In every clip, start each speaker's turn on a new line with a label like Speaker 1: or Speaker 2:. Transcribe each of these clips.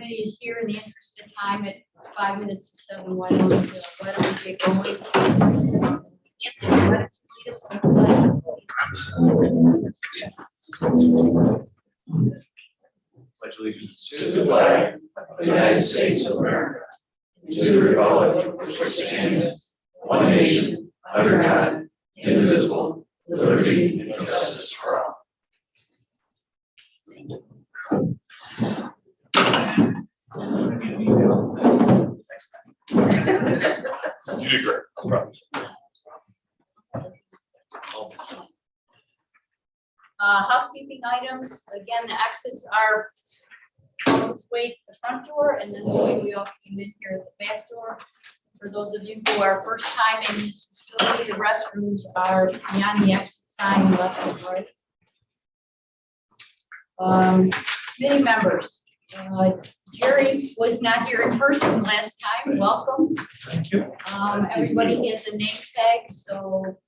Speaker 1: committee is here in the interest of time at 5 minutes to 7. Why don't we get going? Anthony, why don't you lead us in the
Speaker 2: Pledge allegiance
Speaker 3: To the flag of the United States of America, to the republic which stands one nation under God, indivisible, with liberty and justice for all.
Speaker 2: You did great. I promise.
Speaker 1: housekeeping items. Again, the exits are on this way to the front door, and then the way we all came in here at the back door. For those of you who are first time in this facility, the restrooms are beyond the exit sign left and right. Committee members, Jerry was not here in person last time. Welcome.
Speaker 3: Thank you.
Speaker 1: Everybody has a name tag, so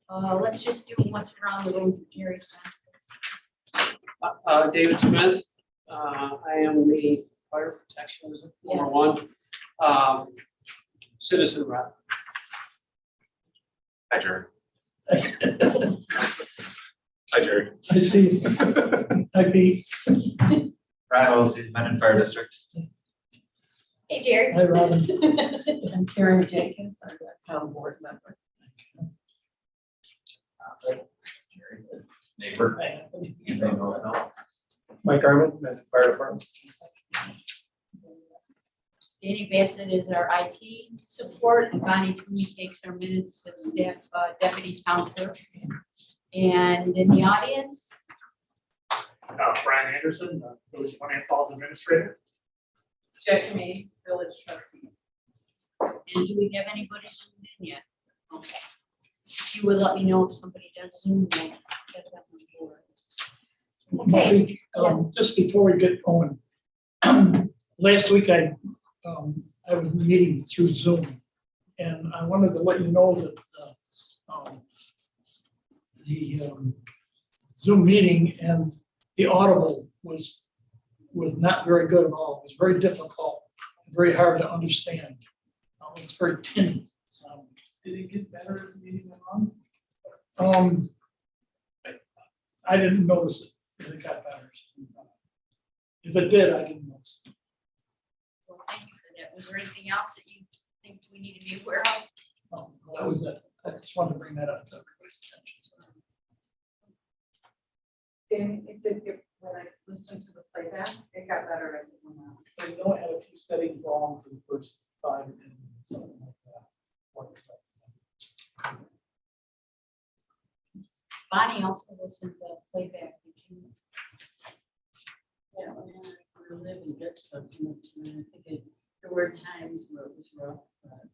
Speaker 1: let's just do what's around the room for Jerry's time.
Speaker 4: David Smith. I am the fire protection number one citizen rep.
Speaker 2: Hi, Jerry. Hi, Jerry.
Speaker 3: I see. I Pete.
Speaker 5: Ryan Wilson, Mendon Fire District.
Speaker 1: Hey, Jerry.
Speaker 3: Hi, Robin.
Speaker 6: I'm Karen Jenkins, I'm a town board member.
Speaker 5: Neighbor.
Speaker 3: Mike Garman, Mendon Fire Department.
Speaker 1: Danny Bassett is our IT support, and Bonnie Toomey takes our minutes of staff deputy town clerk. And in the audience,
Speaker 7: Brian Anderson, Village of Monahan Falls Administrator.
Speaker 6: Jack May, village trustee.
Speaker 1: and do we have anybody zoomed in yet? Okay. You would let me know if somebody does zoom in. Get that on board. Okay.
Speaker 3: Just before we get going, last week I was meeting through Zoom, and I wanted to let you know that the Zoom meeting and the audible was not very good at all. It was very difficult, very hard to understand. It's very tinny.
Speaker 7: Did it get better as the meeting went on?
Speaker 3: I didn't notice it, if it got better. If it did, I didn't notice it.
Speaker 1: Well, thank you for that. Was there anything else that you think we need to be aware of?
Speaker 3: That was it. I just wanted to bring that up to everybody's attention.
Speaker 6: Danny, it did get, when I listened to the playback, it got better as it went on.
Speaker 7: So you don't have a few settings wrong for the first 5 minutes, something like that.
Speaker 1: Bonnie also listened to the playback. Did you?
Speaker 8: Yeah, when we live and get stuff, and I think there were times where it was rough, but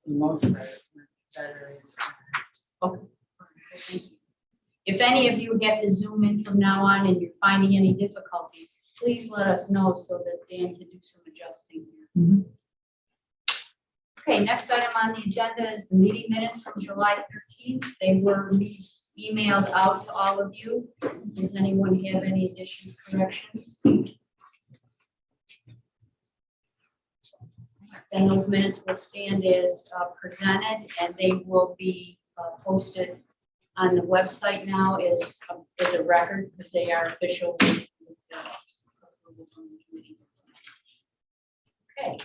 Speaker 8: for the most part, it went better.
Speaker 1: Okay. Thank you. If any of you have to zoom in from now on and you're finding any difficulty, please let us know so that Dan can do some adjusting here.
Speaker 3: Mhm.
Speaker 1: Okay, next item on the agenda is the meeting minutes from July 13th. They were emailed out to all of you. Does anyone have any additions, corrections? Then those minutes will stand as presented, and they will be posted on the website now as a record, because they are official. Okay.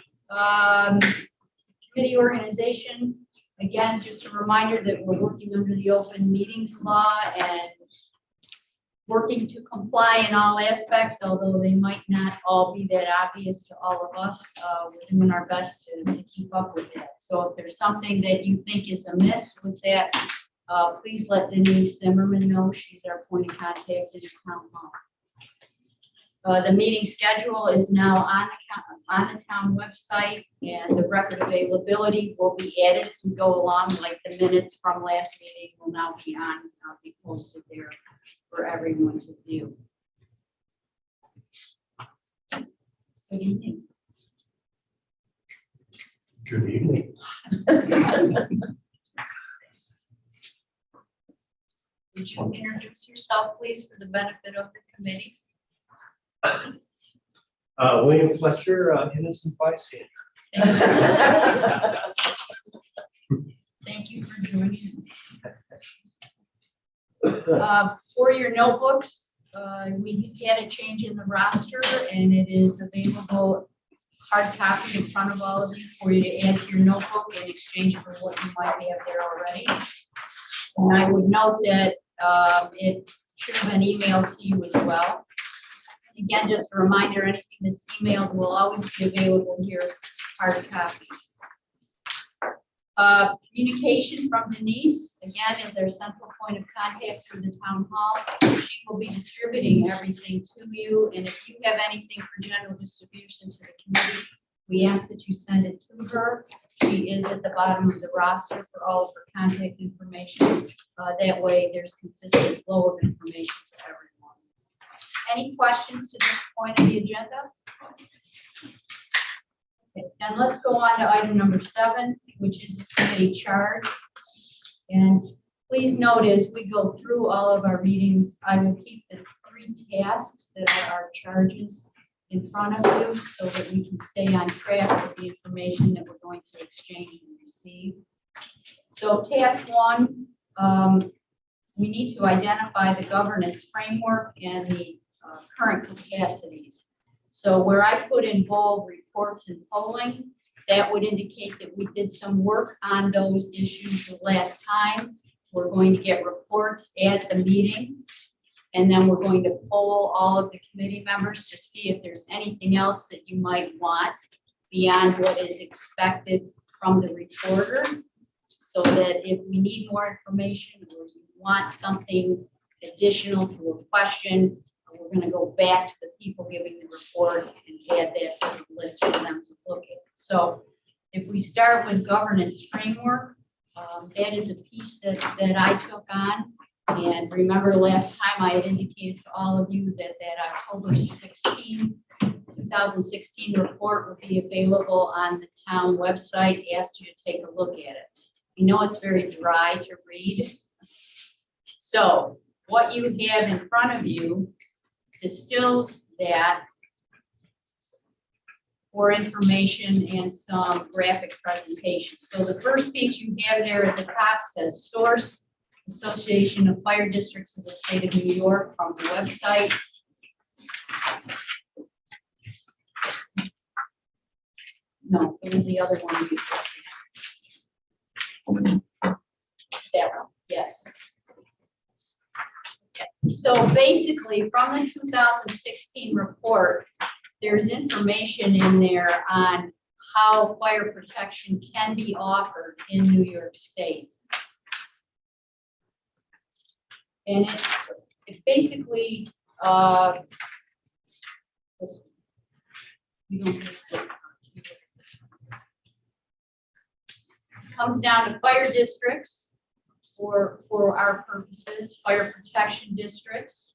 Speaker 1: Committee organization, again, just a reminder that we're working under the open meetings law and working to comply in all aspects, although they might not all be that obvious to all of us. We're doing our best to keep up with that. So if there's something that you think is amiss with that, please let Denise Zimmerman know. She's our point of contact in the town hall. The meeting schedule is now on the town website, and the record availability will be added as we go along, like the minutes from last meeting will now be be posted there for everyone to view. Good evening.
Speaker 3: Good evening.
Speaker 1: Would you introduce yourself, please, for the benefit of the committee?
Speaker 9: William Fletcher, innocent bystander.
Speaker 1: Thank you for joining. For your notebooks, we did get a change in the roster and it is available hard copy in front of all of you for you to add to your notebook in exchange for what you might have there already. And I would note that it should have been emailed to you as well. Again, just a reminder, anything that's emailed will always be available here, hard copy. Communication from Denise, again, is our central point of contact through the town hall. She will be distributing everything to you, and if you have anything for general distribution to the committee, we ask that you send it to her. She is at the bottom of the roster for all of her contact information. That way, there's consistent flow of information to everyone. Any questions to this point of the agenda? Okay, and let's go on to item number 7, which is the committee charge. And please note as we go through all of our meetings, I will keep the 3 tasks that are our charges in front of you so that we can stay on track with the information that we're going to exchange and receive. So task 1, we need to identify the governance framework and the current capacities. So where I put in bold reports and polling, that would indicate that we did some work on those issues the last time. We're going to get reports at the meeting, and then we're going to poll all of the committee members to see if there's anything else that you might want beyond what is expected from the reporter, so that if we need more information or you want something additional to a question, we're going to go back to the people giving the report and add that to the list for them to look at. So if we start with governance framework, that is a piece that I took on. And remember last time I had indicated to all of you that that October 16, 2016 report will be available on the town website. Asked you to take a look at it. You know it's very dry to read. So what you have in front of you distills that for information and some graphic presentation. So the first piece you have there at the top says source, Association of Fire Districts of the State of New York, from the website. No, it was the other one. That one, yes. So basically, from the 2016 report, there's information in there on how fire protection can be offered in New York State. And it's basically, comes down to fire districts for our purposes, fire protection districts.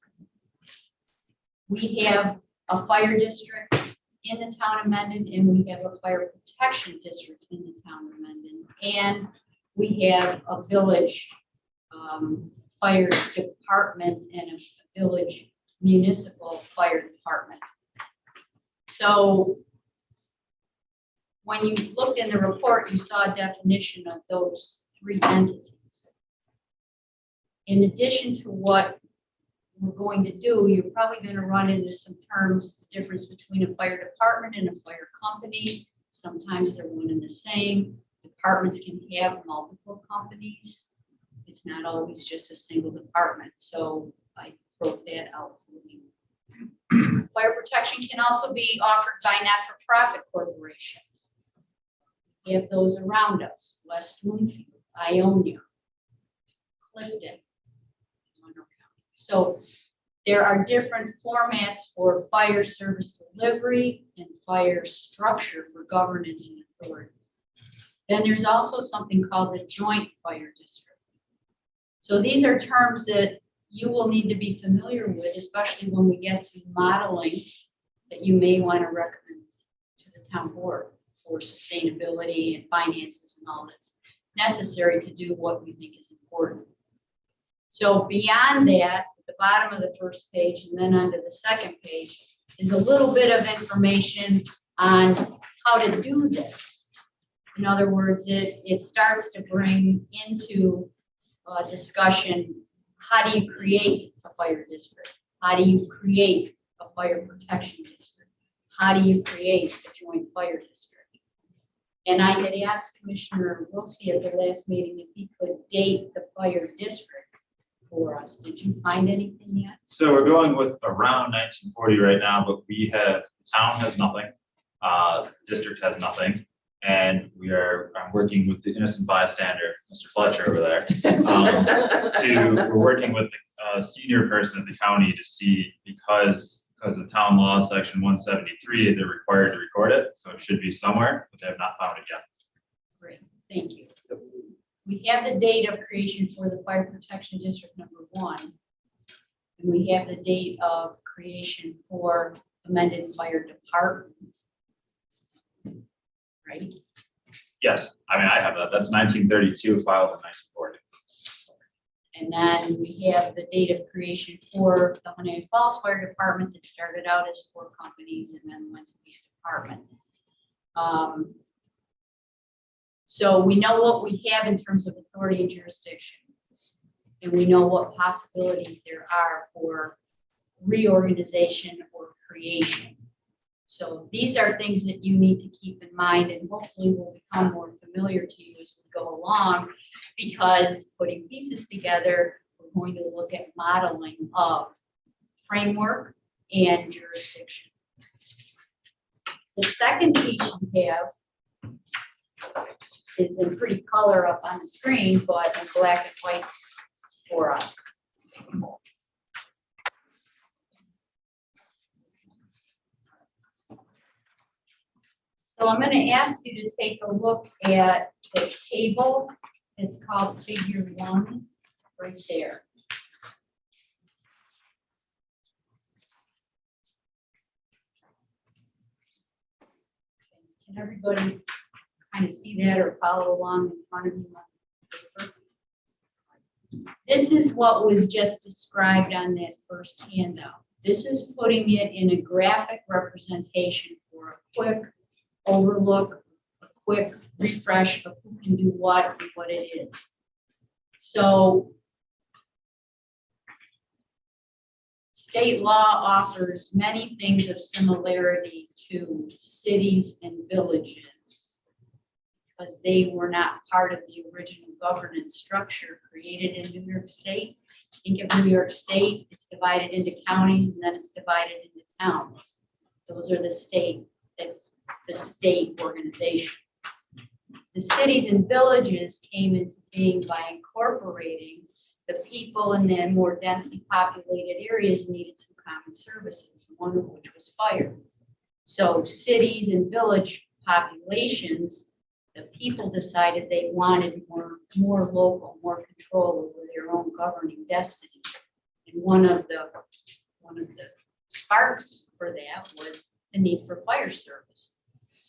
Speaker 1: We have a fire district in the town of Mendon, and we have a fire protection district in the town of Mendon, and we have a village fire department and a village municipal fire department. So when you looked in the report, you saw a definition of those 3 entities. In addition to what we're going to do, you're probably going to run into some terms, the difference between a fire department and a fire company. Sometimes they're one and the same. Departments can have multiple companies. It's not always just a single department. So I broke that out for you. Fire protection can also be offered by not-for-profit corporations. We have those around us: West Bloomfield, Ionia, Clifton. So there are different formats for fire service delivery and fire structure for governance and authority. Then there's also something called the joint fire district. So these are terms that you will need to be familiar with, especially when we get to modeling that you may want to recommend to the town board for sustainability and finances and all that's necessary to do what we think is important. So beyond that, at the bottom of the first page and then onto the second page, is a little bit of information on how to do this. In other words, it starts to bring into discussion, how do you create a fire district? How do you create a fire protection district? How do you create a joint fire district? And I had asked Commissioner Wiltie at the last meeting if he could date the fire district for us. Did you find anything yet?
Speaker 5: So we're going with around 1940 right now, but the town has nothing. The district has nothing. And I'm working with the innocent bystander, Mr. Fletcher over there. We're working with the senior person at the county to see, because of town law, section 173, they're required to record it. So it should be somewhere, but they have not found it yet.
Speaker 1: Great, thank you. We have the date of creation for the fire protection district number 1. And we have the date of creation for amended fire department. Right?
Speaker 5: Yes, I mean, I have that. That's 1932, filed in 1940.
Speaker 1: And then we have the date of creation for the Honey Falls Fire Department that started out as 4 companies and then went to be a department. So we know what we have in terms of authority and jurisdiction. And we know what possibilities there are for reorganization or creation. So these are things that you need to keep in mind, and hopefully will become more familiar to you as we go along, because putting pieces together, we're going to look at modeling of framework and jurisdiction. The second piece you have is in pretty color up on the screen, but in black and white for us. So I'm going to ask you to take a look at the table. It's called Figure 1 right there. Can everybody kind of see that or follow along in front of you on the paper? This is what was just described on that first handout. This is putting it in a graphic representation for a quick overlook, a quick refresh of who can do what and what it is. So state law offers many things of similarity to cities and villages because they were not part of the original governance structure created in New York State. Think of New York State, it's divided into counties and then it's divided into towns. Those are the state organization. The cities and villages came into being by incorporating the people in the more densely populated areas needed some common services, one of which was fire. So cities and village populations, the people decided they wanted more local, more control over their own governing destiny. And one of the sparks for that was the need for fire service.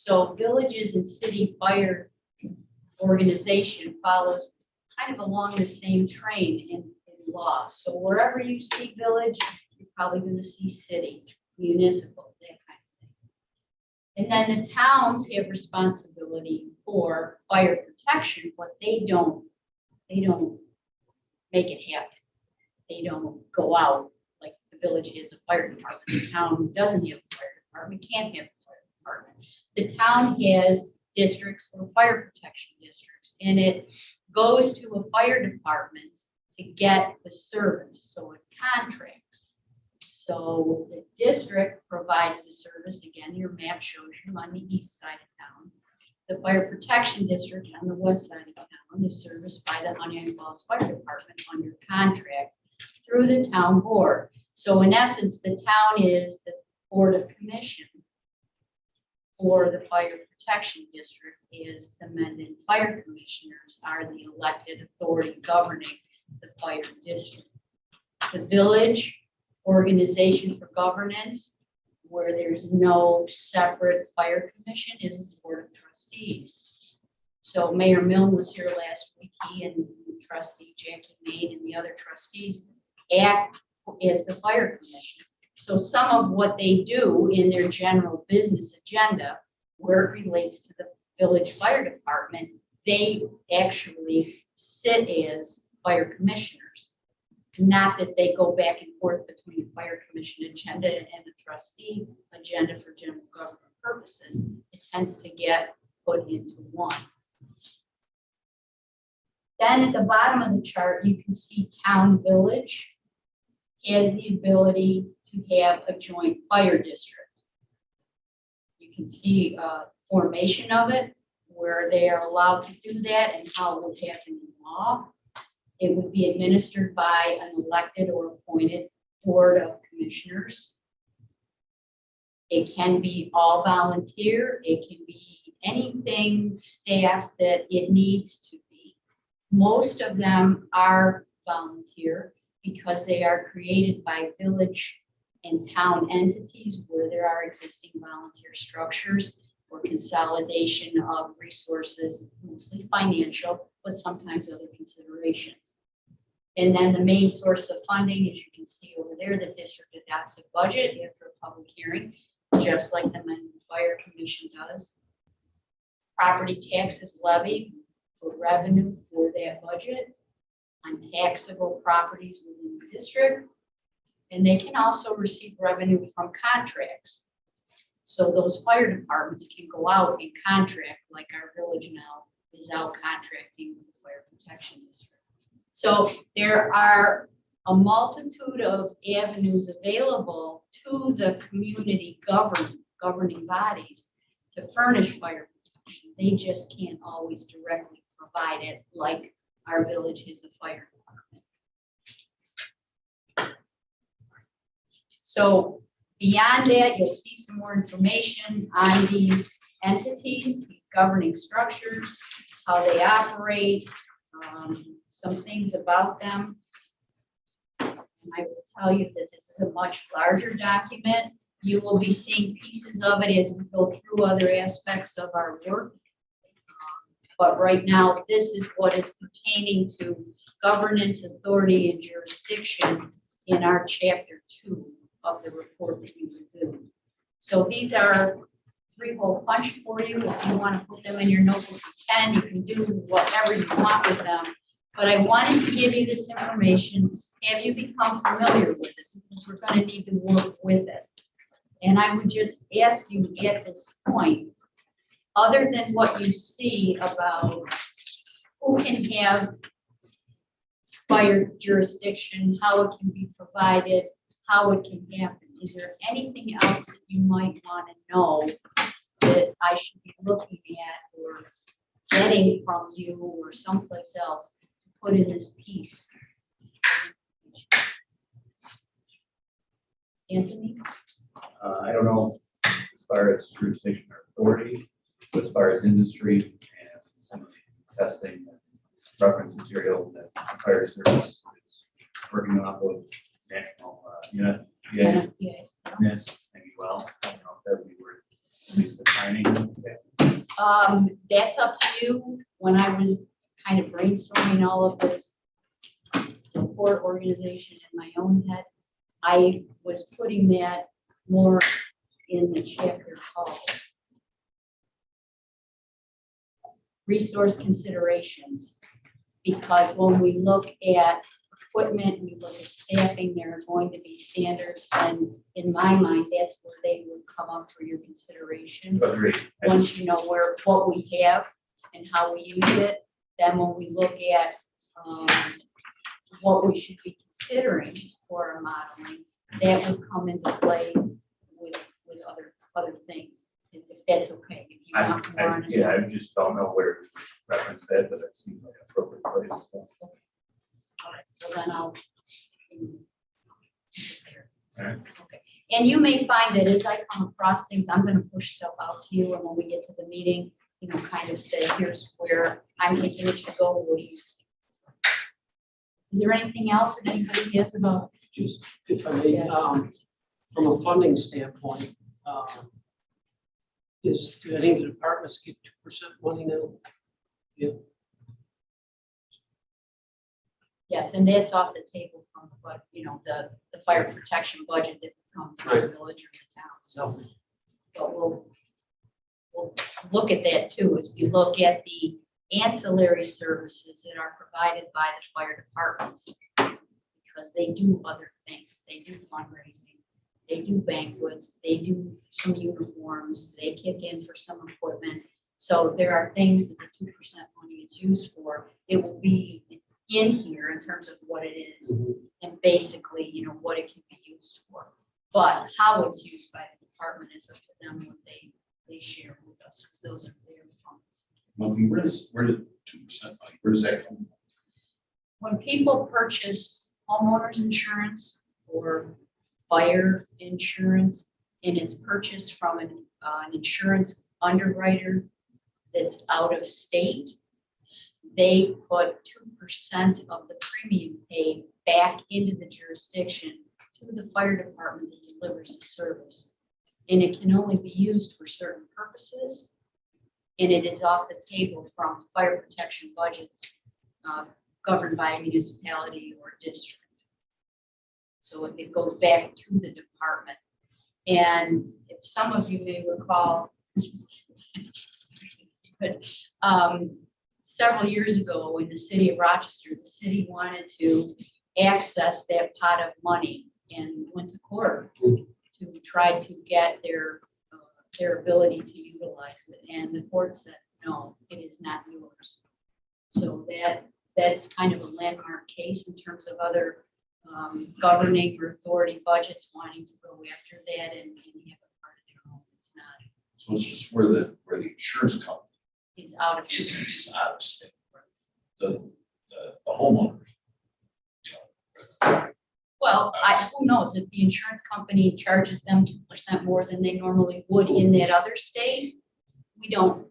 Speaker 1: So villages and city fire organization follows kind of along the same train in law. So wherever you see village, you're probably going to see city, municipal, that kind of thing. And then the towns have responsibility for fire protection, but they don't make it happen. They don't go out like the village has a fire department. The town doesn't have a fire department, can't have a fire department. The town has districts or fire protection districts, and it goes to a fire department to get the service, so it contracts. So the district provides the service. Again, your map shows you on the east side of town. The fire protection district on the west side of town is serviced by the Honey Falls Fire Department under contract through the town board. So in essence, the town is the board of commission for the fire protection district, is the Mendon fire commissioners are the elected authority governing the fire district. The village organization for governance, where there's no separate fire commission, is the board of trustees. So Mayor Milne was here last week. He and trustee Jackie Main and the other trustees act as the fire commission. So some of what they do in their general business agenda, where it relates to the village fire department, they actually sit as fire commissioners. Not that they go back and forth between the fire commission agenda and the trustee agenda for general government purposes. It tends to get put into one. Then at the bottom of the chart, you can see town village has the ability to have a joint fire district. You can see formation of it, where they are allowed to do that and how it would happen in law. It would be administered by an elected or appointed board of commissioners. It can be all volunteer. It can be anything staff that it needs to be. Most of them are volunteer because they are created by village and town entities where there are existing volunteer structures for consolidation of resources, mostly financial, but sometimes other considerations. And then the main source of funding, as you can see over there, the district adopts a budget after a public hearing, just like the Menton Fire Commission does. Property taxes levied for revenue for that budget on taxable properties within the district. And they can also receive revenue from contracts. So those fire departments can go out and contract, like our village now is out contracting with the fire protection district. So there are a multitude of avenues available to the community governing bodies to furnish fire protection. They just can't always directly provide it like our village has a fire department. So beyond that, you'll see some more information on these entities, these governing structures, how they operate, some things about them. And I will tell you that this is a much larger document. You will be seeing pieces of it as we go through other aspects of our work. But right now, this is what is pertaining to governance, authority, and jurisdiction in our chapter 2 of the report that you reviewed. So these are 3-hole punch for you. If you want to put them in your notebook, you can. You can do whatever you want with them. But I wanted to give you this information. Have you become familiar with this? Because we're going to need to work with it. And I would just ask you at this point, other than what you see about who can have fire jurisdiction, how it can be provided, how it can happen, is there anything else that you might want to know that I should be looking at or getting from you or someplace else to put in this piece? Anthony?
Speaker 9: I don't know as far as jurisdiction or authority, but as far as industry and some of the testing and reference material that the fire service is working off of national unit.
Speaker 1: Yeah.
Speaker 9: Yes, maybe well, I don't know if that would be worth at least defining.
Speaker 1: That's up to you. When I was kind of brainstorming all of this report organization in my own head, I was putting that more in the chapter called resource considerations. Because when we look at equipment, we look at staffing, there are going to be standards, and in my mind, that's where they will come up for your consideration.
Speaker 9: Agreed.
Speaker 1: Once you know what we have and how we use it, then when we look at what we should be considering for our modeling, that would come into play with other things, if that's okay. If you want more on it.
Speaker 9: Yeah, I just don't know where to reference that, but it seems like an appropriate place.
Speaker 1: All right, so then I'll.
Speaker 9: All right.
Speaker 1: Okay, and you may find that as I come across things, I'm gonna push stuff out to you, and when we get to the meeting, kind of say, here's where I'm thinking it should go, what do you? Is there anything else that anybody has about?
Speaker 4: Just if I may, from a funding standpoint, do any of the departments get 2% money now? Yeah.
Speaker 1: Yes, and that's off the table from what, the fire protection budget that comes from the village or the town, so. But we'll look at that too, as we look at the ancillary services that are provided by the fire departments. Because they do other things, they do fundraising, they do banquets, they do some uniforms, they kick in for some equipment. So there are things that the 2% money is used for. It will be in here in terms of what it is and basically, what it can be used for. But how it's used by the department is up to them what they share with us, because those are their funds.
Speaker 10: Well, where did 2% money, where does that come from?
Speaker 1: When people purchase homeowners insurance or fire insurance, and it's purchased from an insurance underwriter that's out of state, they put 2% of the premium paid back into the jurisdiction to the fire department that delivers the service. And it can only be used for certain purposes. And it is off the table from fire protection budgets governed by a municipality or district. So it goes back to the department. And if some of you may recall, but several years ago in the city of Rochester, the city wanted to access that pot of money and went to court to try to get their ability to utilize it. And the court said, no, it is not yours. So that's kind of a landmark case in terms of other governing or authority budgets wanting to go after that and have a part of their own. It's not.
Speaker 10: So it's just where the insurance company
Speaker 1: It's out of.
Speaker 10: is out of state. The homeowners.
Speaker 1: Well, who knows if the insurance company charges them 2% more than they normally would in that other state? We don't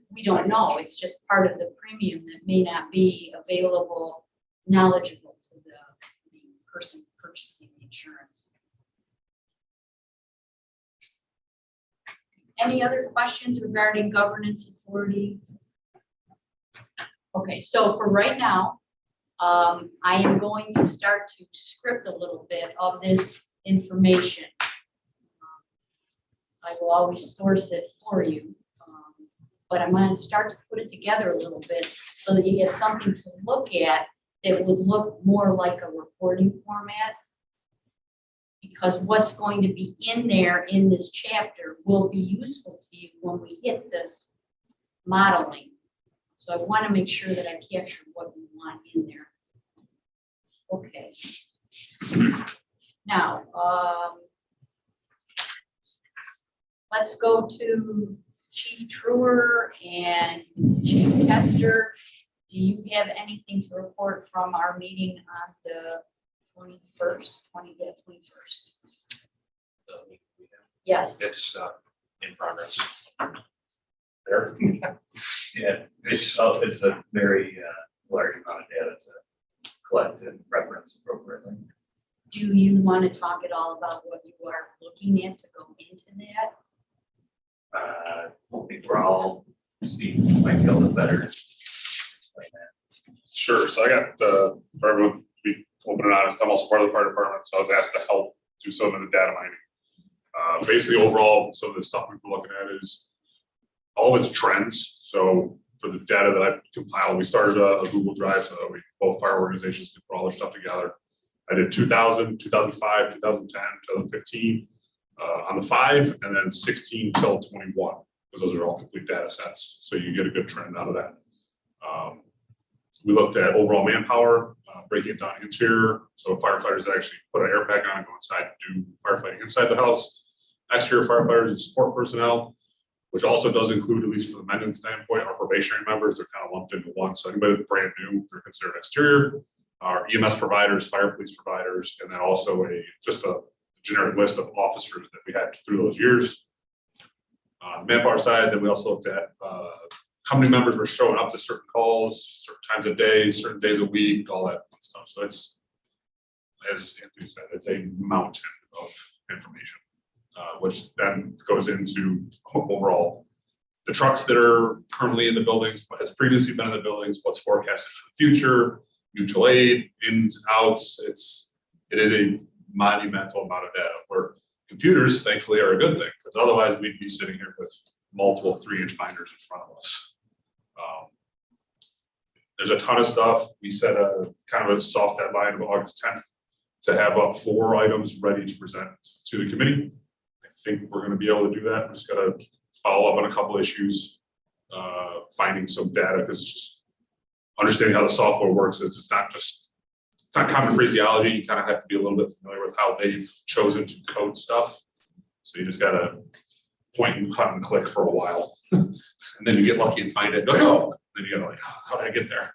Speaker 1: know. It's just part of the premium that may not be available, knowledgeable to the person purchasing the insurance. Any other questions regarding governance authority? Okay, so for right now, I am going to start to script a little bit of this information. I will always source it for you, but I'm going to start to put it together a little bit so that you have something to look at that would look more like a reporting format. Because what's going to be in there in this chapter will be useful to you when we hit this modeling. So I want to make sure that I capture what you want in there. Okay. Now, let's go to Chief Truer and Chief Kester. Do you have anything to report from our meeting on the 21st? Yes.
Speaker 2: It's in progress. There.
Speaker 9: Yeah, it's a very large amount of data to collect and reference appropriately.
Speaker 1: Do you want to talk at all about what you are looking at to go into that?
Speaker 9: I think we're all speaking, might feel it better. Explain that.
Speaker 2: Sure. So I got, for everyone to be open and honest, I'm also part of the fire department, so I was asked to help do some of the data mining. Basically, overall, some of the stuff we've been looking at is all of its trends. So for the data that I compiled, we started a Google Drive so that both fire organizations could put all their stuff together. I did 2000, 2005, 2010, 2015 on the 5, and then 16 till 21, because those are all complete data sets. So you get a good trend out of that. We looked at overall manpower, breaking it down interior. So firefighters that actually put an air pack on and go inside and do firefighting inside the house. Exterior firefighters and support personnel, which also does include, at least from the Mendon standpoint, our probationary members. They're kind of lumped into one. So anybody that's brand new, they're considered exterior. Our EMS providers, fire police providers, and then also just a generic list of officers that we had through those years. On the manpower side, then we also looked at how many members were showing up to certain calls, certain times of day, certain days a week, all that fun stuff. So it's, as Anthony said, it's a mountain of information, which then goes into overall the trucks that are currently in the buildings, what has previously been in the buildings, what's forecasted for the future, mutual aid, ins and outs. It is a monumental amount of data where computers thankfully are a good thing, because otherwise we'd be sitting here with multiple 3-inch binders in front of us. There's a ton of stuff. We set a kind of a soft deadline of August 10th to have up 4 items ready to present to the committee. I think we're going to be able to do that. We just got to follow up on a couple issues, finding some data, because it's just understanding how the software works. It's not common phraseology. You kind of have to be a little bit familiar with how they've chosen to code stuff. So you just got to point and cut and click for a while. And then you get lucky and find it. Go, oh, then you gotta like, how did I get there?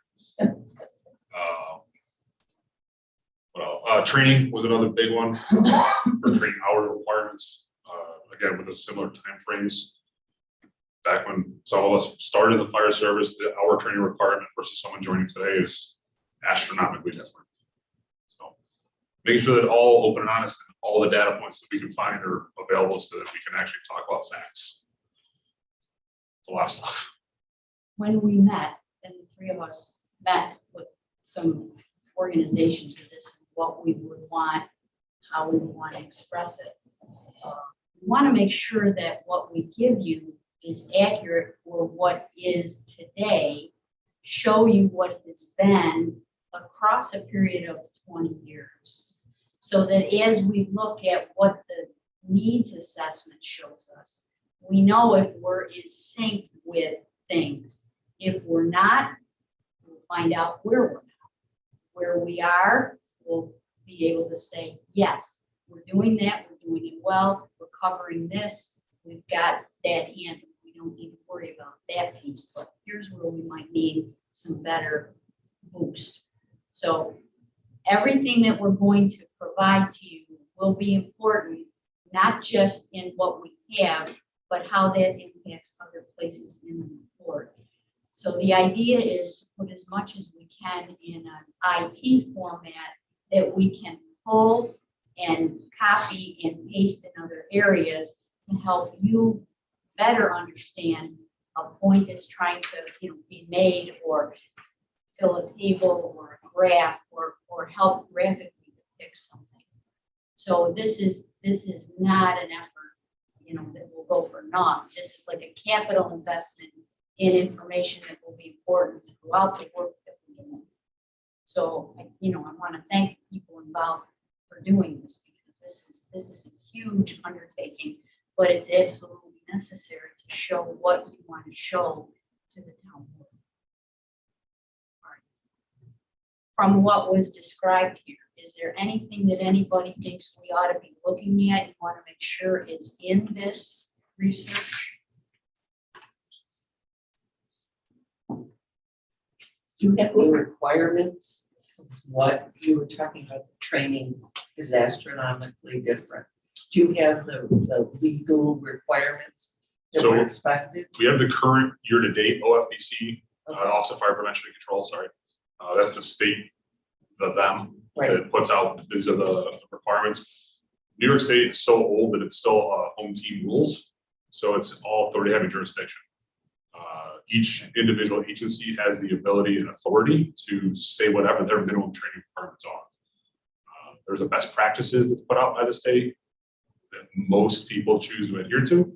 Speaker 2: Training was another big one for training hour requirements. Again, with the similar timeframes. Back when some of us started in the fire service, the hour training requirement versus someone joining today is astronomically different. So making sure that all open and honest and all the data points that we can find are available so that we can actually talk about facts. It's a lot of stuff.
Speaker 1: When we met, and the 3 of us met with some organizations, of this, what we would want, how we would want to express it. We want to make sure that what we give you is accurate for what is today, show you what it's been across a period of 20 years. So that as we look at what the needs assessment shows us, we know if we're in sync with things. If we're not, we'll find out where we're not. Where we are, we'll be able to say, yes, we're doing that, we're doing it well, we're covering this, we've got that handled. We don't need to worry about that piece, but here's where we might need some better boost. So everything that we're going to provide to you will be important, not just in what we have, but how that impacts other places in the report. So the idea is to put as much as we can in an IT format that we can pull and copy and paste in other areas to help you better understand a point that's trying to be made, or fill a table or a graph, or help graphically depict something. So this is not an effort that will go for naught. This is like a capital investment in information that will be important throughout the work that we're doing. So, I want to thank the people involved for doing this, because this is a huge undertaking, but it's absolutely necessary to show what you want to show to the town board. All right. From what was described here, is there anything that anybody thinks we ought to be looking at? You want to make sure it's in this research?
Speaker 11: Do you have any requirements? What you were talking about, the training is astronomically different. Do you have the legal requirements that
Speaker 2: So
Speaker 11: were expected?
Speaker 2: we have the current year-to-date OFBC, Office of Fire Prevention and Control, sorry. That's the state, them,
Speaker 11: Right.
Speaker 2: that puts out, these are the requirements. New York State is so old that it's still home team rules. So it's all authority having jurisdiction. Each individual agency has the ability and authority to say whatever their minimum training requirements are. There's a best practices that's put out by the state that most people choose to adhere to.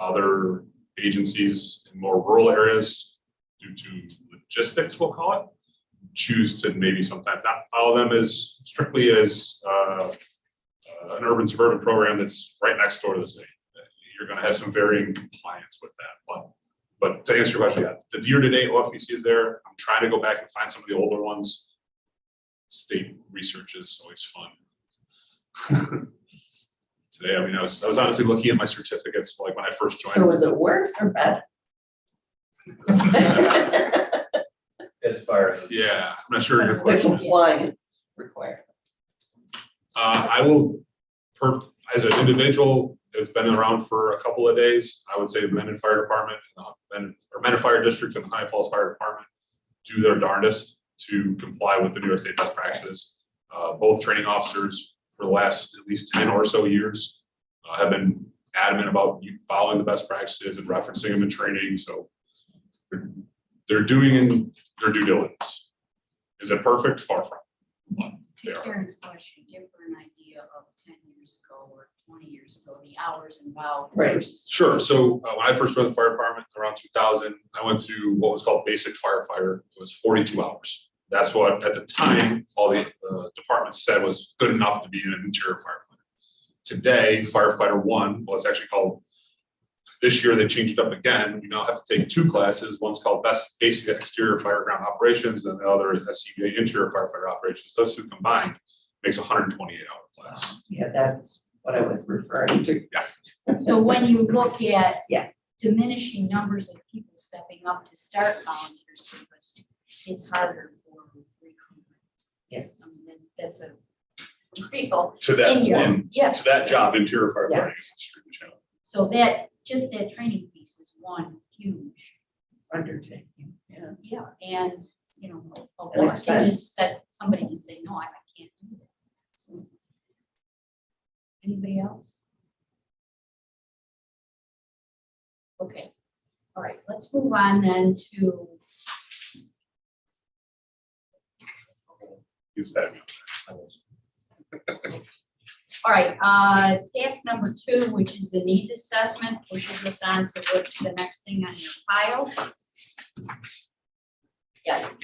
Speaker 2: Other agencies in more rural areas, due to logistics, we'll call it, choose to maybe sometimes not follow them as strictly as an urban suburban program that's right next door to the state. You're going to have some varying compliance with that. But to answer your question, yeah, the year-to-date OFBC is there. I'm trying to go back and find some of the older ones. State research is always fun. Today, I was honestly looking at my certificates like when I first joined.
Speaker 11: So is it worse or better?
Speaker 9: As far as.
Speaker 2: Yeah, I'm not sure your
Speaker 11: The
Speaker 2: question.
Speaker 11: compliance requirement.
Speaker 2: I will, as an individual, it's been around for a couple of days. I would say the Mendon Fire Department, Mendon Fire District and High Falls Fire Department do their darndest to comply with the New York State best practices. Both training officers for the last at least 10 or so years have been adamant about following the best practices and referencing them in training. So they're doing their due diligence. Is it perfect? Far from. But they
Speaker 1: To
Speaker 2: are.
Speaker 1: Karen's question, give her an idea of 10 years ago or 20 years ago, the hours involved.
Speaker 11: Right.
Speaker 1: versus-
Speaker 2: Sure. So when I first joined the fire department around 2000, I went to what was called basic firefighter. It was 42 hours. That's what, at the time, all the departments said was good enough to be an interior firefighter. Today, firefighter one, well, it's actually called, this year they changed it up again. You now have to take two classes. One's called basic exterior fireground operations, and the other is SCBA interior firefighter operations. Those two combined makes a 128-hour class.
Speaker 11: Yeah, that's what I was referring to.
Speaker 1: So when you look at
Speaker 11: Yeah.
Speaker 1: diminishing numbers of people stepping up to start volunteer service, it's harder for recruitment.
Speaker 11: Yes.
Speaker 1: I mean, that's a real,
Speaker 2: To that
Speaker 1: In your-
Speaker 2: one,
Speaker 1: yeah.
Speaker 2: to that job, interior firefighting is extremely challenging.
Speaker 1: so that, just that training piece is one huge,
Speaker 11: Undertaking, yeah.
Speaker 1: yeah, and, you know, a
Speaker 11: And
Speaker 1: boss can just set, somebody can say, no, I can't do that. So, anybody else? Okay, all right, let's move on then to.
Speaker 2: Use that.
Speaker 1: All right, task number 2, which is the needs assessment, pushes us on to what's the next thing on your pile. Yes.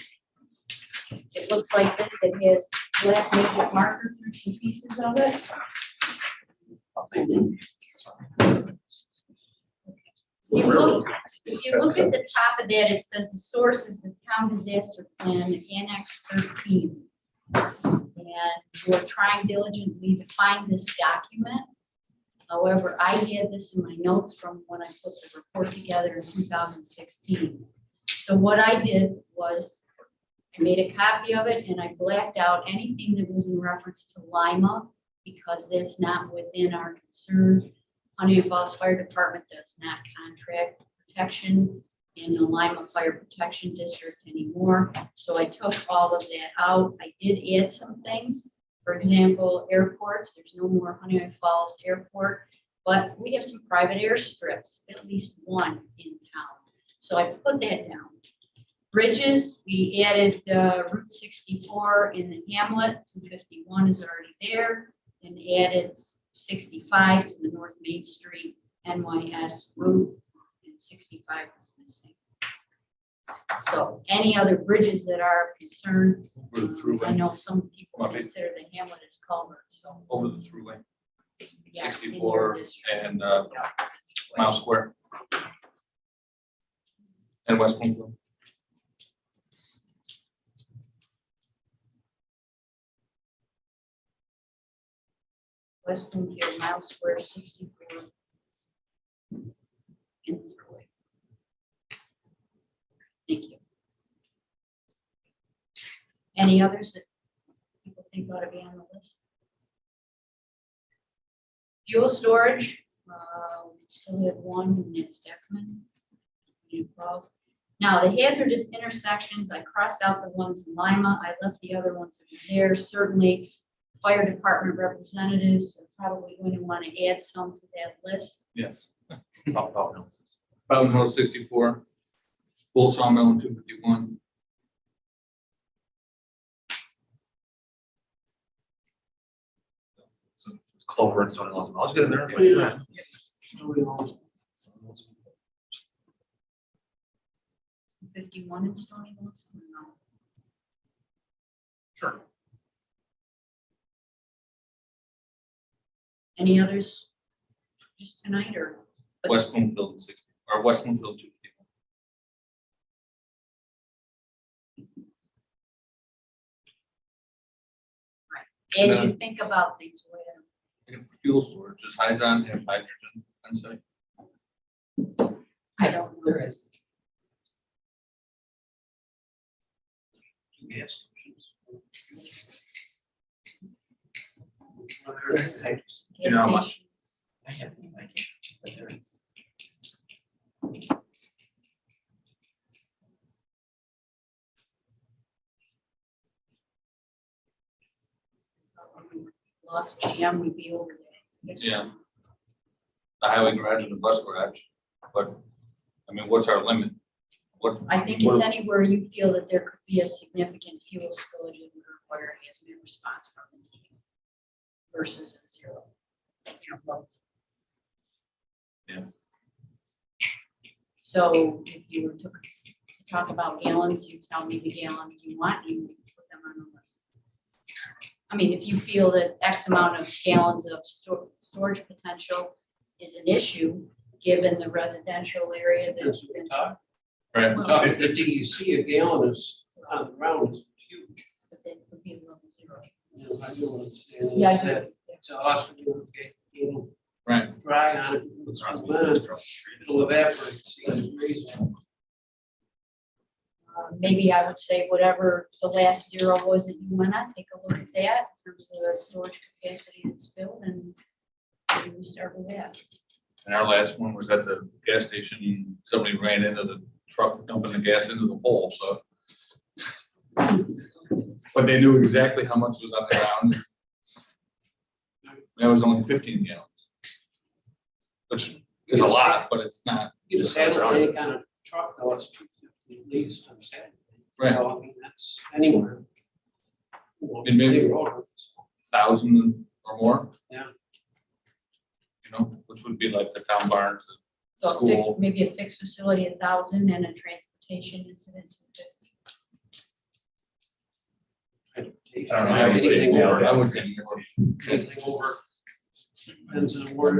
Speaker 1: It looks like this, it has black magic marker through some pieces of it. If you look at the top of that, it says the source is the town disaster plan, Annex 13. And we're trying diligently to find this document. However, I had this in my notes from when I put the report together in 2016. So what I did was I made a copy of it and I blacked out anything that was in reference to Lima because that's not within our concern. Huntington Falls Fire Department does not contract protection in the Lima Fire Protection District anymore. So I took all of that out. I did add some things. For example, airports, there's no more Huntington Falls Airport, but we have some private airstrips, at least one in town. So I put that down. Bridges, we added Route 64 in the hamlet, 251 is already there, and added 65 to the North Main Street NYS route, and 65 was missing. So any other bridges that are concerned,
Speaker 10: Over the throughway.
Speaker 1: I know some people
Speaker 10: Okay.
Speaker 1: consider the hamlet as culvert, so.
Speaker 10: Over the throughway,
Speaker 1: yeah, in
Speaker 10: 64
Speaker 1: your district.
Speaker 10: and
Speaker 1: Yeah.
Speaker 10: Mile Square. And West Bloomfield.
Speaker 1: West Bloomfield, Mile Square, 64. And Thruway. Thank you. Any others that people think ought to be on the list? Fuel storage, we still have one, and it's Deckman. New Falls. Now, the hazardous intersections, I crossed out the ones in Lima, I left the other ones that are there. Certainly, fire department representatives are probably going to want to add some to that list.
Speaker 10: Yes. Fountain Road 64, Bull Sawmill and 251.
Speaker 5: Clover and Stony Lawn. I was getting there.
Speaker 7: Yeah.
Speaker 4: Nobody knows.
Speaker 1: 51 in Stony Brook, no.
Speaker 2: Sure.
Speaker 1: Any others just tonight or?
Speaker 10: West Bloomfield 60, or West Bloomfield 251.
Speaker 1: As you think about things, what are-
Speaker 10: And fuel storage, is Hyzon have hydrogen on site?
Speaker 1: I don't know.
Speaker 11: There is.
Speaker 10: Yes.
Speaker 11: There's hydrogen.
Speaker 5: You know how
Speaker 1: gas
Speaker 5: much?
Speaker 1: stations.
Speaker 11: I have no idea, but there is.
Speaker 1: Lost GM would be over there.
Speaker 10: Yeah. The highway garage and the bus garage, but, I mean, what's our limit? What?
Speaker 1: I think
Speaker 10: what-
Speaker 1: it's anywhere you feel that there could be a significant fuel spillage, it would require a hazmat response from the team versus a zero.
Speaker 5: Yeah.
Speaker 1: So if you were to talk about gallons, you tell me the gallons you want, you can put them on the list. I mean, if you feel that X amount of gallons of storage potential is an issue, given the residential area that
Speaker 4: That's
Speaker 1: you've
Speaker 4: what we
Speaker 1: been.
Speaker 4: talked.
Speaker 5: Right.
Speaker 4: The DEC, a gallon is on the ground is huge.
Speaker 1: But that would be level zero.
Speaker 4: You know, I do understand
Speaker 1: Yeah, I do.
Speaker 4: that. To us, we do, okay, you know,
Speaker 5: Right.
Speaker 4: dry on it, it's it'll evaporate. See, it's reasonable.
Speaker 1: Maybe I would say whatever the last zero was that you went on, take a look at that in terms of the storage capacity that's filled and maybe we start with that.
Speaker 10: And our last one was at the gas station, somebody ran into the truck dumping the gas into the pole, so. But they knew exactly how much was on the ground. That was only 15 gallons. Which is a lot, but it's not.
Speaker 4: Get a saddle tank on a truck, though, it's 250 at least on a saddle tank.
Speaker 10: Right.
Speaker 4: So, I mean, that's anywhere. You know,
Speaker 10: And maybe-
Speaker 4: big road.
Speaker 10: 1,000 or more.
Speaker 4: Yeah.
Speaker 10: You know, which would be like the town barns, the
Speaker 1: So
Speaker 10: school.
Speaker 1: maybe a fixed facility, 1,000 and a transportation incident, 250.
Speaker 4: Transportation,
Speaker 10: I don't know, I would say
Speaker 4: anything
Speaker 10: more,
Speaker 4: over-
Speaker 10: I would say more.
Speaker 4: Anything over. Depends on where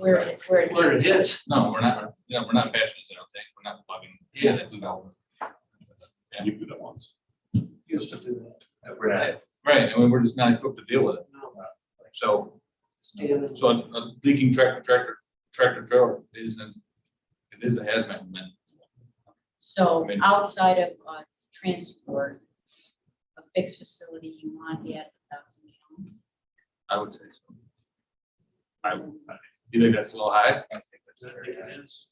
Speaker 1: Where
Speaker 4: it is.
Speaker 10: No, we're not, we're not passionate, I don't think, we're not plugging.
Speaker 4: Yeah.
Speaker 10: It's development.
Speaker 2: You can do that once.
Speaker 4: Used to do that.
Speaker 9: We're not,
Speaker 10: Right, and we're just not equipped to deal with it,
Speaker 4: No.
Speaker 10: so,
Speaker 4: And
Speaker 10: so a leaking tractor trailer isn't, it is a hazmat event.
Speaker 1: So
Speaker 10: I mean-
Speaker 1: outside of transport, a fixed facility you want at 1,000 gallons.
Speaker 10: I would say so. You think that's a little high?
Speaker 4: I think it is.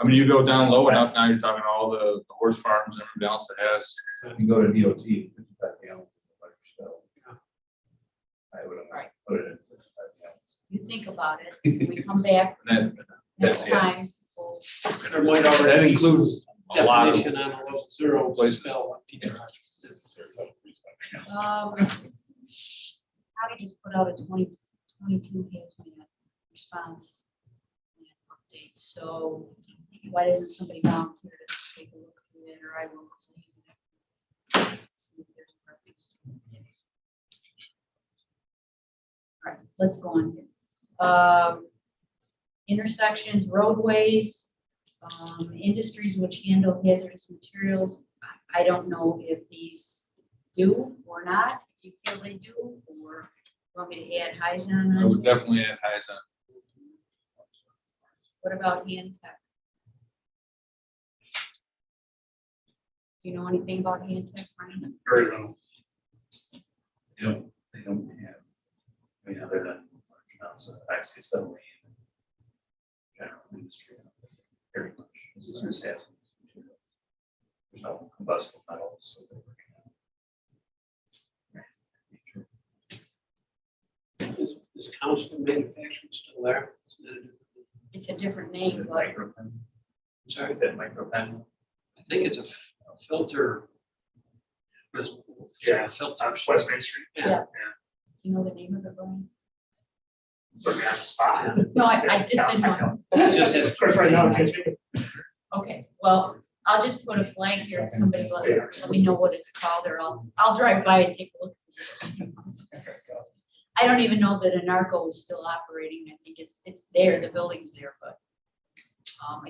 Speaker 10: I mean, you go down low enough, now you're talking all the horse farms and everything else that has,
Speaker 9: so if you go to DOT, 55 gallons is a large still. I would
Speaker 1: Right.
Speaker 9: have put it at 55 gallons.
Speaker 1: You think about it, we come back
Speaker 10: and
Speaker 1: next
Speaker 10: yeah.
Speaker 1: time. we'll-
Speaker 4: There might already
Speaker 10: that
Speaker 4: be
Speaker 10: includes a lot of.
Speaker 4: definition on a level zero
Speaker 10: places.
Speaker 4: spell.
Speaker 1: How do you just put out a 22 hazmat response update? So why doesn't somebody volunteer to take a look through it, or I will. See if there's a preference. All right, let's go on here. Intersections, roadways, industries which handle hazardous materials. I don't know if these do or not, if you feel they do, or want me to add highs on
Speaker 10: I
Speaker 1: them?
Speaker 10: would definitely add highs on.
Speaker 1: What about hand tech? Do you know anything about hand tech, Brian?
Speaker 2: Very well.
Speaker 9: They don't have, I mean, other than, so actually suddenly. General industry, very much. This is just hazardous materials. There's no combustible metals. So they're working on.
Speaker 4: Is constant manufacturing still there?
Speaker 1: It's a different name, but
Speaker 9: Micropen,
Speaker 4: Sorry,
Speaker 9: is that micropen?
Speaker 4: I think it's a filter.
Speaker 2: Yeah.
Speaker 4: Filter.
Speaker 2: West Main Street.
Speaker 1: Yeah. you know the name of it, Brian?
Speaker 2: Put me on the spot.
Speaker 1: No, I just didn't know.
Speaker 4: It's just his-
Speaker 2: Of course, right now, it's just-
Speaker 1: Okay, well, I'll just put a blank here and somebody let me know what it's called, or I'll drive by and take a look. I don't even know that Anarco is still operating. I think it's there, the building's there, but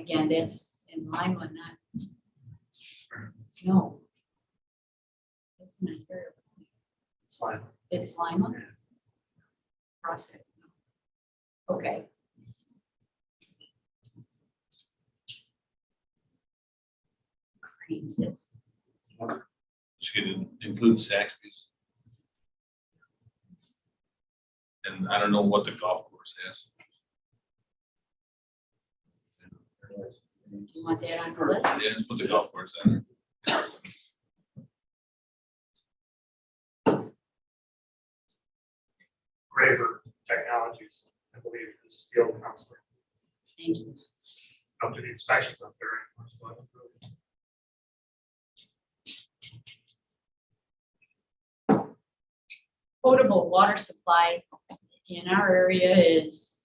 Speaker 1: again, that's in Lima, not. No. It's in Ontario.
Speaker 2: It's fine.
Speaker 1: It's Lima? Process. Okay. Cranes, that's-
Speaker 10: Should include Saxby's. And I don't know what the golf course has.
Speaker 1: You want that on the list?
Speaker 10: Yeah, just put the golf course in.
Speaker 2: Graver Technologies, I believe, is steel counselor.
Speaker 1: Thank you.
Speaker 2: Up to the inspections up there.
Speaker 1: potable water supply in our area is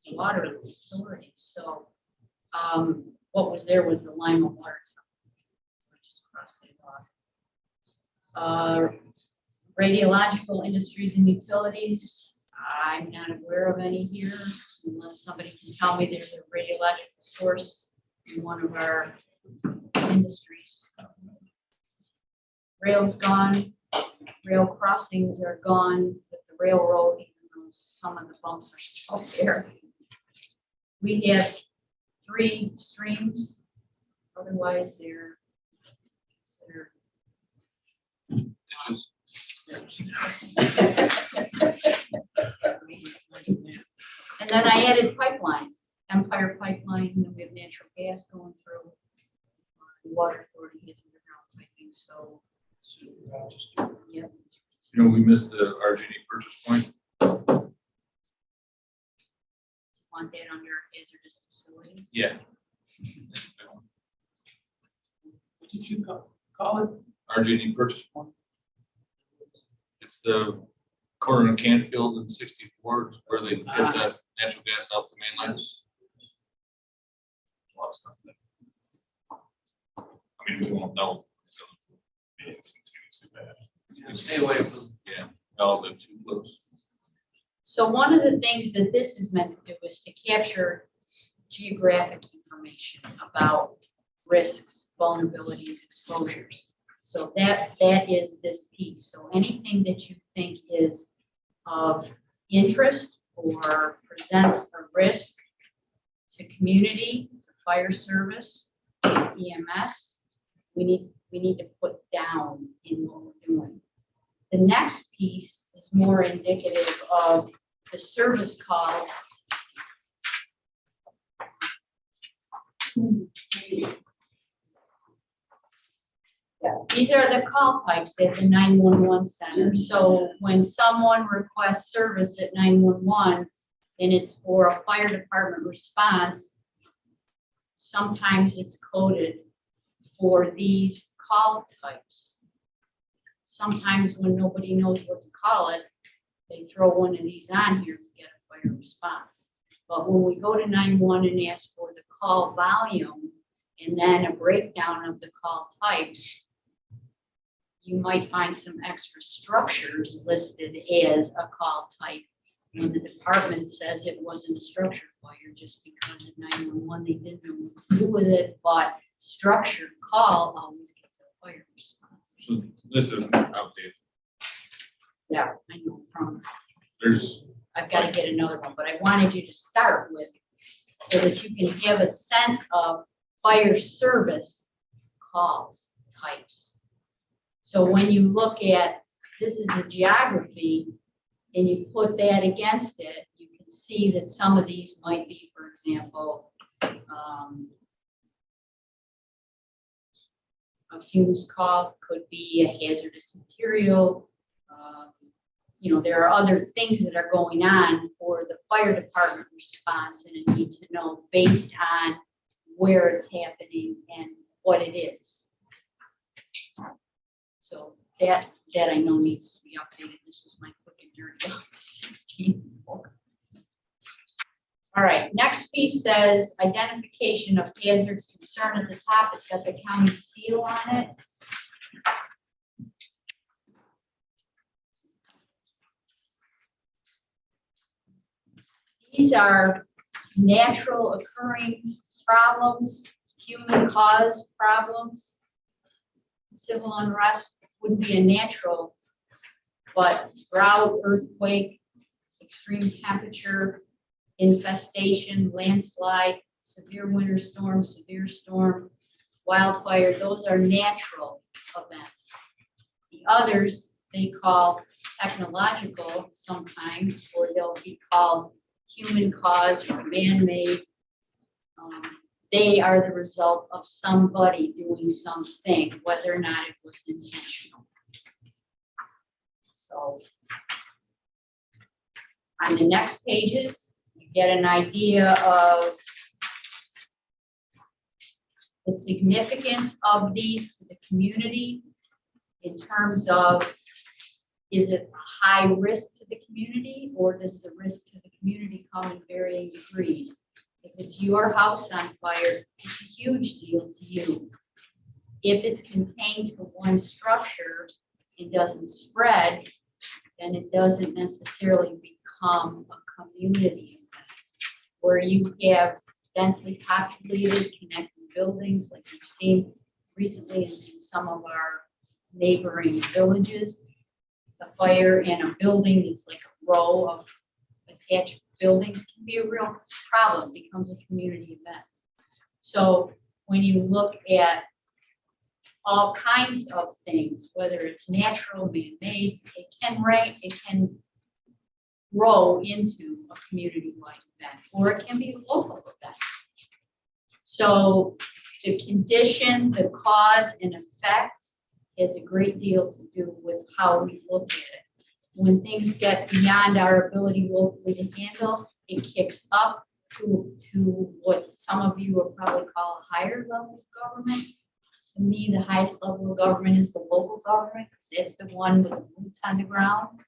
Speaker 1: the water authority. So what was there was the Lima water. So I just crossed it off. Radiological industries and utilities, I'm not aware of any here, unless somebody can tell me there's a radiological source in one of our industries. Rail's gone, rail crossings are gone with the railroad, even though some of the bumps are still there. We have 3 streams, otherwise they're considered.
Speaker 10: Ditches.
Speaker 1: And then I added pipelines, Empire Pipeline, and then we have natural gas going through. The Water Authority has underground piping, so, yeah.
Speaker 10: You know, we missed the RG&E purchase point.
Speaker 1: Want that under hazardous facilities?
Speaker 10: Yeah.
Speaker 7: What did you call it?
Speaker 10: RG&E purchase point. It's the corner of Canfield and 64, where they get that natural gas off the main lines. A lot of stuff there. I mean, we won't know.
Speaker 2: It's bad.
Speaker 10: Stay away from. Yeah, all the too close.
Speaker 1: So one of the things that this is meant to do is to capture geographic information about risks, vulnerabilities, exposures. So that is this piece. So anything that you think is of interest or presents a risk to community, to fire service, EMS, we need to put down in what we're doing. The next piece is more indicative of the service calls. Yeah, these are the call types at the 911 center. So when someone requests service at 911 and it's for a fire department response, sometimes it's coded for these call types. Sometimes when nobody knows what to call it, they throw one of these on here to get a fire response. But when we go to 911 and ask for the call volume and then a breakdown of the call types, you might find some extra structures listed as a call type when the department says it wasn't a structured fire, just because at 911 they didn't know what to do with it, but structured call always gets a fire response.
Speaker 10: So this is outdated.
Speaker 1: Yeah, I know from,
Speaker 10: There's,
Speaker 1: I've got to get another one, but I wanted you to start with so that you can give a sense of fire service calls types. So when you look at, this is the geography, and you put that against it, you can see that some of these might be, for example, a fumes call could be a hazardous material. You know, there are other things that are going on for the fire department response, and a need to know based on where it's happening and what it is. So that I know needs to be updated. This was my quick and dirty 16 book. All right, next piece says identification of hazards concern at the top. It's got the county seal on it. These are natural occurring problems, human caused problems. Civil unrest would be a natural, but drought, earthquake, extreme temperature, infestation, landslide, severe winter storm, severe storm, wildfire, those are natural events. The others they call technological sometimes, or they'll be called human caused or man-made. They are the result of somebody doing something, whether or not it was intentional. So on the next pages, you get an idea of the significance of these to the community in terms of is it a high risk to the community, or does the risk to the community come in varying degrees? If it's your house on fire, it's a huge deal to you. If it's contained to one structure and doesn't spread, then it doesn't necessarily become a community event. Where you have densely populated connected buildings like you've seen recently in some of our neighboring villages. The fire in a building that's like a row of attached buildings can be a real problem, becomes a community event. So when you look at all kinds of things, whether it's natural, man-made, it can grow into a community-wide event, or it can be a local event. So the condition, the cause and effect has a great deal to do with how we look at it. When things get beyond our ability locally to handle, it kicks up to what some of you would probably call a higher level of government. To me, the highest level of government is the local government, because it's the one with the boots on the ground.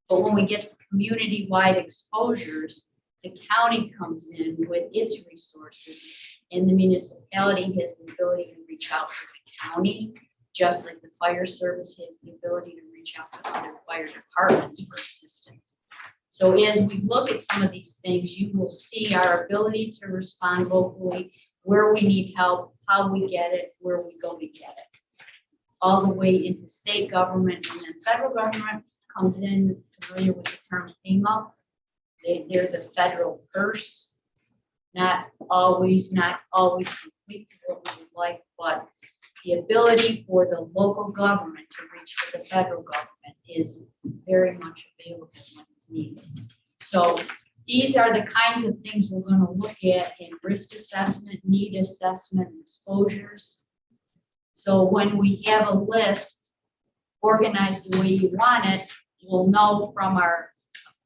Speaker 1: But when we get to community-wide exposures, the county comes in with its resources, and the municipality has the ability to reach out to the county, just like the fire service has the ability to reach out to other fire departments for assistance. So as we look at some of these things, you will see our ability to respond locally, where we need help, how we get it, where we go to get it. All the way into state government, and then federal government comes in, familiar with the term FEMA. They're the federal purse. Not always complete to what we would like, but the ability for the local government to reach for the federal government is very much available when it's needed. So these are the kinds of things we're going to look at in risk assessment, need assessment, exposures. So when we have a list organized the way you want it, we'll know from our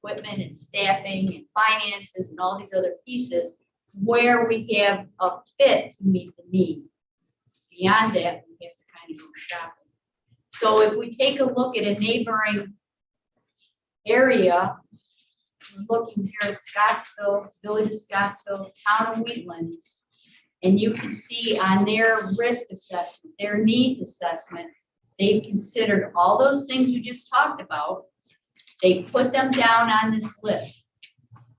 Speaker 1: equipment and staffing and finances and all these other pieces where we have a fit to meet the need. Beyond that, we have to kind of go shopping. So if we take a look at a neighboring area, we're looking here at Scottsville, Village of Scottsville, Town of Wheatland, and you can see on their risk assessment, their needs assessment, they've considered all those things you just talked about. They put them down on this list.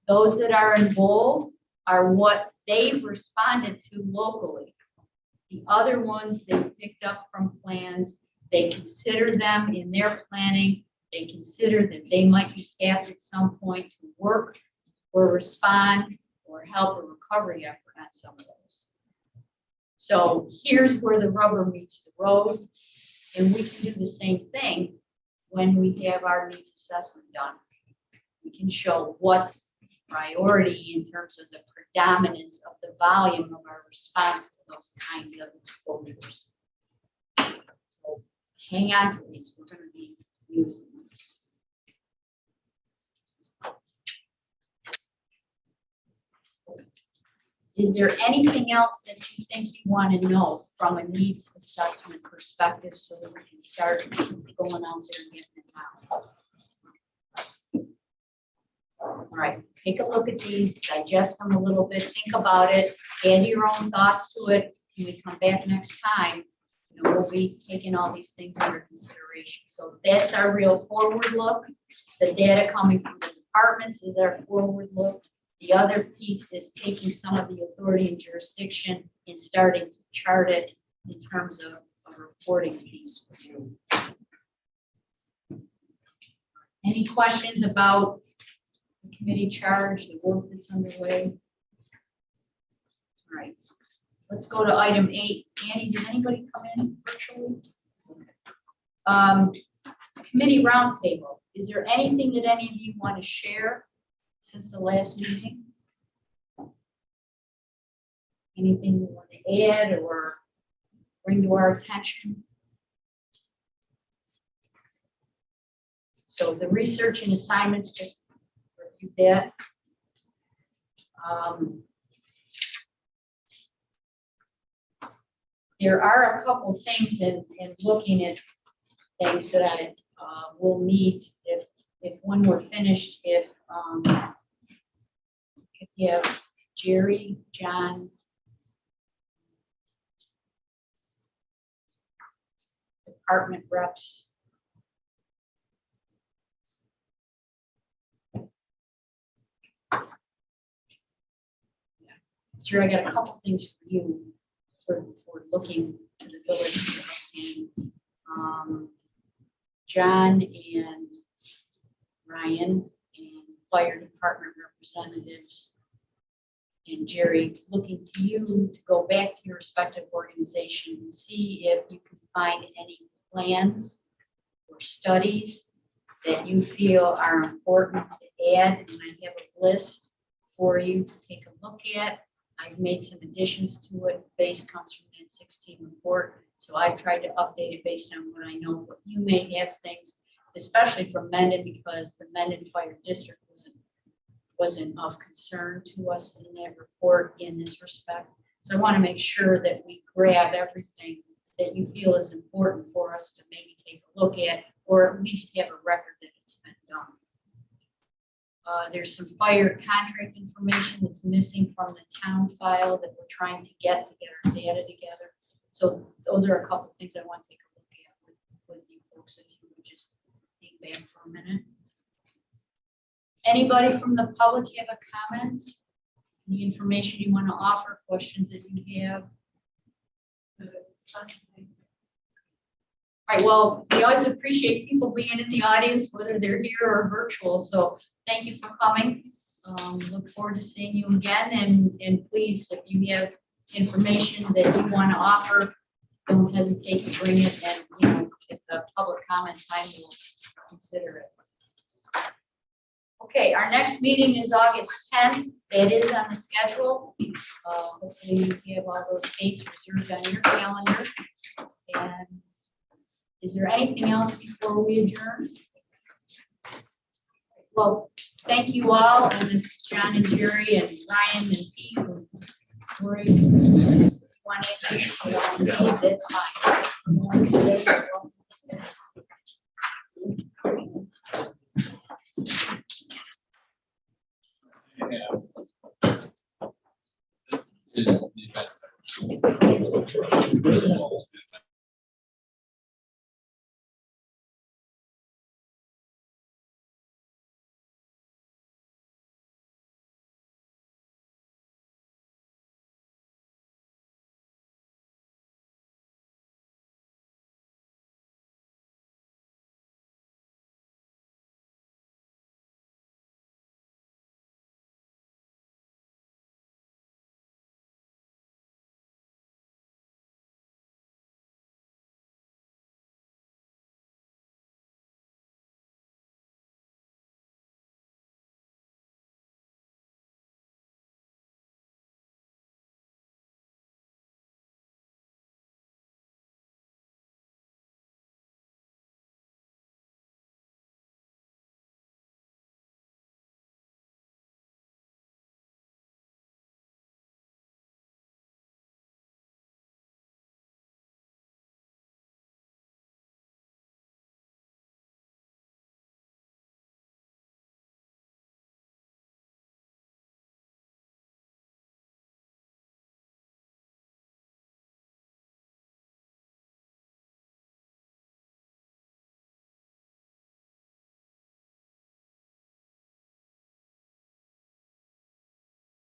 Speaker 1: Those that are in bold are what they've responded to locally. The other ones they picked up from plans, they consider them in their planning. They consider that they might be tapped at some point to work or respond or help a recovery effort on some of those. So here's where the rubber meets the road, and we can do the same thing when we have our needs assessment done. We can show what's priority in terms of the predominance of the volume of our response to those kinds of exposures. So hang on to these, we're going to be using these. Is there anything else that you think you want to know from a needs assessment perspective so that we can start going out there and getting it now? All right, take a look at these, digest them a little bit, think about it, add your own thoughts to it. When we come back next time, we'll be taking all these things under consideration. So that's our real forward look. The data coming from the departments is our forward look. The other piece is taking some of the authority and jurisdiction and starting to chart it in terms of a reporting piece for you. Any questions about the committee charge, the work that's underway? All right, let's go to item 8. Annie, did anybody come in virtually? Committee roundtable. Is there anything that any of you want to share since the last meeting? Anything you want to add or bring to our attention? So the research and assignments, just review that. There are a couple things in looking at things that we'll meet if when we're finished, if you have Jerry, John, department reps. Sure, I got a couple things for you for looking to the village. And, John and Ryan and fire department representatives and Jerry, looking to you to go back to your respective organization and see if you can find any plans or studies that you feel are important to add. And I have a list for you to take a look at. I've made some additions to it. Base comes from that 16 report. So I've tried to update it based on what I know, but you may have things, especially from Mendon, because the Mendon Fire District wasn't of concern to us in that report in this respect. So I want to make sure that we grab everything that you feel is important for us to maybe take a look at, or at least have a record that it's been done. There's some fire contract information that's missing from the town file that we're trying to get our data together. So those are a couple things I want to take a look at with you folks, if you would just hang back for a minute. Anybody from the public have a comment? Any information you want to offer, questions that you have? All right, well, we always appreciate people being in the audience, whether they're here or virtual. So thank you for coming. Look forward to seeing you again. And please, if you have information that you want to offer, don't hesitate to bring it. And, you know, at the public comment time, we'll consider it. Okay, our next meeting is August 10th. It is on the schedule. Hopefully you have all those dates reserved on your calendar. And is there anything else before we adjourn? Well, thank you all, and John and Jerry and Ryan and Pete. Lori, want to leave, that's fine.
Speaker 10: Is the event.